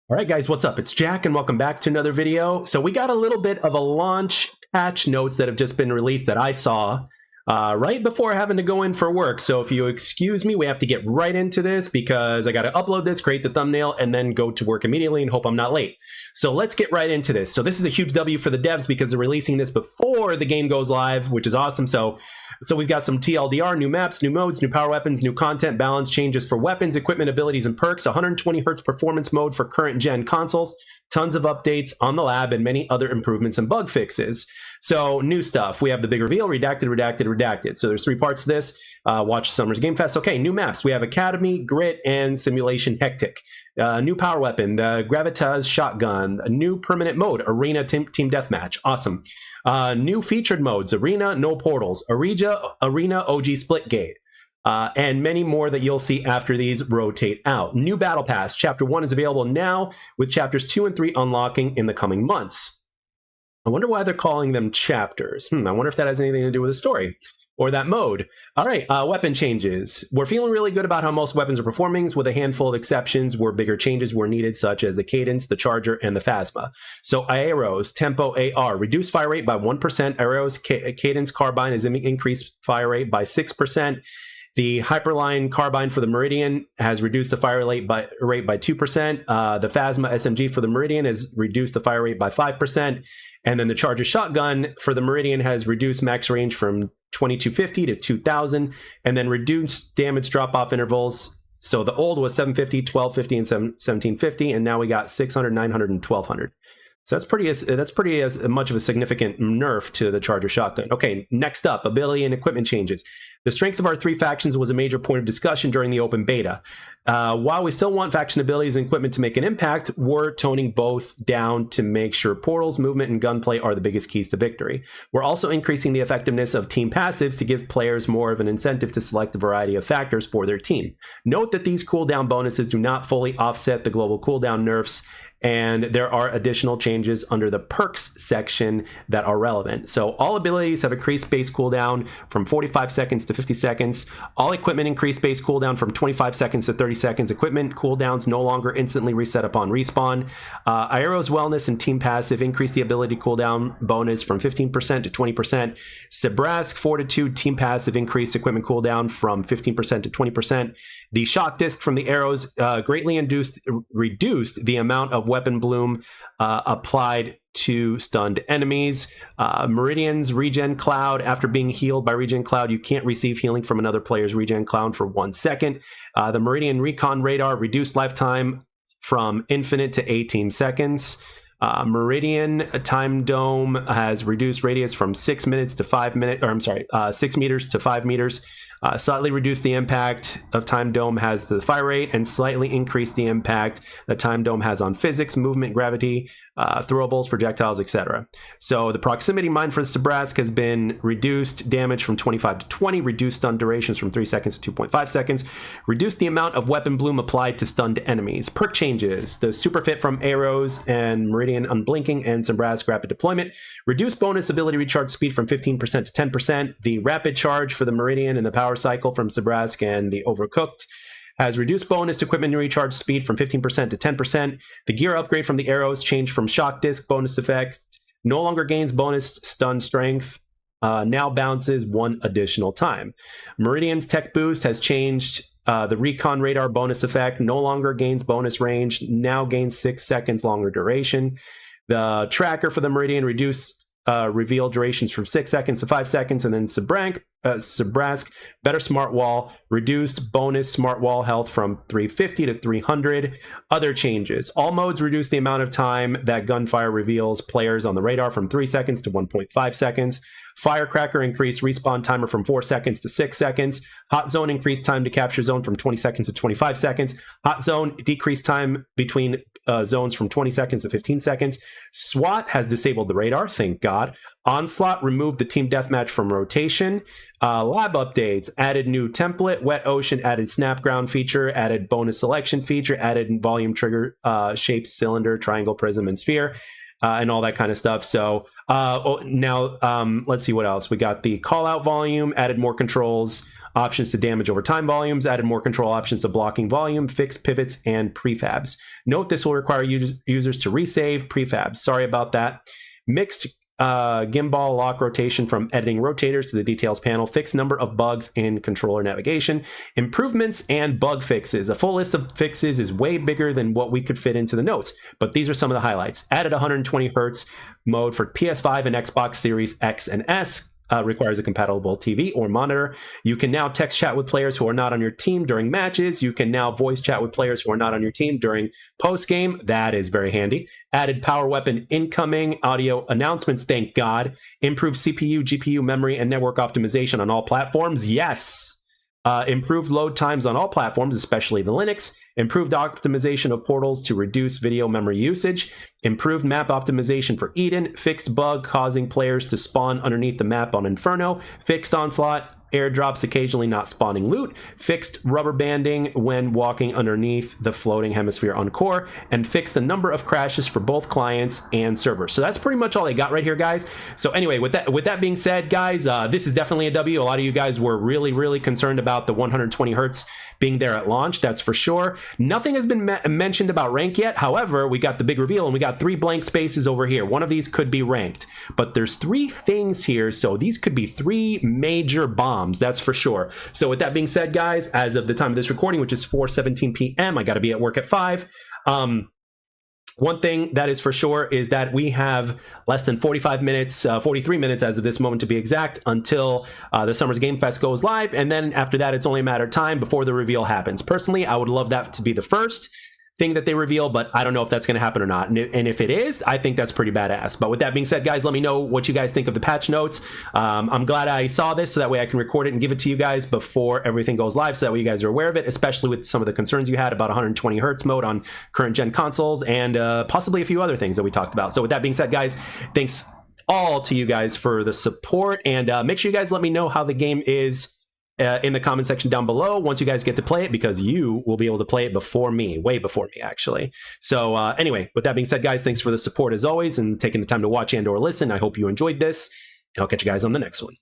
All right, guys, what's up? It's Jack, and welcome back to another video. So we got a little bit of a launch patch notes that have just been released that I saw right before having to go in for work. So if you excuse me, we have to get right into this because I got to upload this, create the thumbnail, and then go to work immediately and hope I'm not late. So let's get right into this. So this is a huge W for the devs because they're releasing this before the game goes live, which is awesome. So we've got some TLDR, new maps, new modes, new power weapons, new content, balance changes for weapons, equipment, abilities, and perks, 120 Hz performance mode for current gen consoles, tons of updates on the lab, and many other improvements and bug fixes. So new stuff. We have the big reveal, redacted, redacted, redacted. So there's three parts to this. Watch Summer's Game Fest. Okay, new maps. We have Academy, Grit, and Simulation Hectic. New power weapon, the Gravitas Shotgun. A new permanent mode, Arena Team Deathmatch. Awesome. New featured modes, Arena, no portals, Arena OG Splitgate. And many more that you'll see after these rotate out. New Battle Pass. Chapter 1 is available now, with Chapters 2 and 3 unlocking in the coming months. I wonder why they're calling them chapters. I wonder if that has anything to do with the story or that mode. All right, weapon changes. We're feeling really good about how most weapons are performing, with a handful of exceptions where bigger changes were needed, such as the Cadence, the Charger, and the Phasma. So arrows, Tempo AR, reduced fire rate by 1%. Arrows, Cadence Carbine is increased fire rate by 6%. The Hyperline Carbine for the Meridian has reduced the fire rate by 2%. The Phasma SMG for the Meridian has reduced the fire rate by 5%. And then the Charger Shotgun for the Meridian has reduced max range from 2250 to 2000, and then reduced damage drop-off intervals. So the old was 750, 1250, and 1750, and now we got 600, 900, and 1200. So that's pretty as much of a significant nerf to the Charger Shotgun. Okay, next up, ability and equipment changes. The strength of our three factions was a major point of discussion during the open beta. While we still want faction abilities and equipment to make an impact, we're toning both down to make sure portals, movement, and gunplay are the biggest keys to victory. We're also increasing the effectiveness of team passives to give players more of an incentive to select a variety of factors for their team. Note that these cooldown bonuses do not fully offset the global cooldown nerfs, and there are additional changes under the perks section that are relevant. So all abilities have increased base cooldown from 45 seconds to 50 seconds. All equipment increased base cooldown from 25 seconds to 30 seconds. Equipment cooldowns no longer instantly reset upon respawn. Aero's Wellness and Team Passive increased the ability cooldown bonus from 15% to 20%. Sabrask Fortitude Team Passive increased equipment cooldown from 15% to 20%. The Shock Disc from the arrows greatly reduced the amount of weapon bloom applied to stunned enemies. Meridian's Regen Cloud. After being healed by Regen Cloud, you can't receive healing from another player's Regen Cloud for 1 second. The Meridian Recon Radar reduced lifetime from infinite to 18 seconds. Meridian Time Dome has reduced radius from 6 minutes to 5 minutes, or I'm sorry, 6 meters to 5 meters. Slightly reduced the impact of Time Dome has the fire rate, and slightly increased the impact that Time Dome has on physics, movement, gravity, throwables, projectiles, etc. So the proximity mine for the Sabrask has been reduced, damage from 25 to 20, reduced stun durations from 3 seconds to 2.5 seconds, reduced the amount of weapon bloom applied to stunned enemies. Perk changes: the Super Fit from arrows and Meridian Unblinking and Sabrask Rapid Deployment, reduced bonus ability recharge speed from 15% to 10%. The Rapid Charge for the Meridian and the Power Cycle from Sabrask and the Overcooked has reduced bonus equipment recharge speed from 15% to 10%. The gear upgrade from the arrows changed from Shock Disc bonus effects, no longer gains bonus stun strength, now bounces 1 additional time. Meridian's Tech Boost has changed. The Recon Radar bonus effect no longer gains bonus range, now gains 6 seconds longer duration. The Tracker for the Meridian reduced reveal durations from 6 seconds to 5 seconds, and then Sabrask Better Smart Wall reduced bonus Smart Wall health from 350 to 300. Other changes: all modes reduce the amount of time that gunfire reveals players on the radar from 3 seconds to 1.5 seconds. Firecracker increased respawn timer from 4 seconds to 6 seconds. Hot Zone increased time to capture zone from 20 seconds to 25 seconds. Hot Zone decreased time between zones from 20 seconds to 15 seconds. SWAT has disabled the radar, thank God. Onslaught removed the team deathmatch from rotation. Lab updates: added new template. Wet Ocean added Snapground feature, added bonus selection feature, added volume trigger shapes, cylinder, triangle, prism, and sphere. and all that kind of stuff. So now let's see what else. We got the call out volume, added more controls, options to damage over time volumes, added more control options to blocking volume, fixed pivots, and prefabs. Note this will require users to resave prefabs. Sorry about that. Mixed gimbal lock rotation from editing rotators to the details panel, fixed number of bugs in controller navigation, improvements and bug fixes. A full list of fixes is way bigger than what we could fit into the notes, but these are some of the highlights. Added 120 Hz mode for PS5 and Xbox Series X and S. Requires a compatible TV or monitor. You can now text chat with players who are not on your team during matches. You can now voice chat with players who are not on your team during post-game. That is very handy. Added power weapon incoming audio announcements, thank God. Improved CPU, GPU, memory, and network optimization on all platforms. Yes. Improved load times on all platforms, especially the Linux. Improved optimization of portals to reduce video memory usage. Improved map optimization for Eden. Fixed bug causing players to spawn underneath the map on Inferno. Fixed onslaught. Airdrops occasionally not spawning loot. Fixed rubber banding when walking underneath the floating hemisphere on core. And fixed a number of crashes for both clients and servers. So that's pretty much all they got right here, guys. So anyway, with that being said, guys, this is definitely a W. A lot of you guys were really concerned about the 120 Hertz being there at launch. That's for sure. Nothing has been mentioned about rank yet. However, we got the big reveal and we got 3 blank spaces over here. One of these could be ranked, but there's 3 things here. So these could be 3 major bombs. That's for sure. So with that being said, guys, as of the time of this recording, which is 4:17 p.m., I got to be at work at 5. One thing that is for sure is that we have less than 45 minutes, 43 minutes as of this moment to be exact, until the Summer's Game Fest goes live. And then after that, it's only a matter of time before the reveal happens. Personally, I would love that to be the first thing that they reveal, but I don't know if that's going to happen or not. And if it is, I think that's pretty badass. But with that being said, guys, let me know what you guys think of the patch notes. I'm glad I saw this so that way I can record it and give it to you guys before everything goes live, so that way you guys are aware of it, especially with some of the concerns you had about 120 Hertz mode on current gen consoles and possibly a few other things that we talked about. So with that being said, guys, thanks all to you guys for the support, and make sure you guys let me know how the game is in the comment section down below once you guys get to play it, because you will be able to play it before me, way before me, actually. So anyway, with that being said, guys, thanks for the support as always and taking the time to watch and or listen. I hope you enjoyed this, and I'll catch you guys on the next one.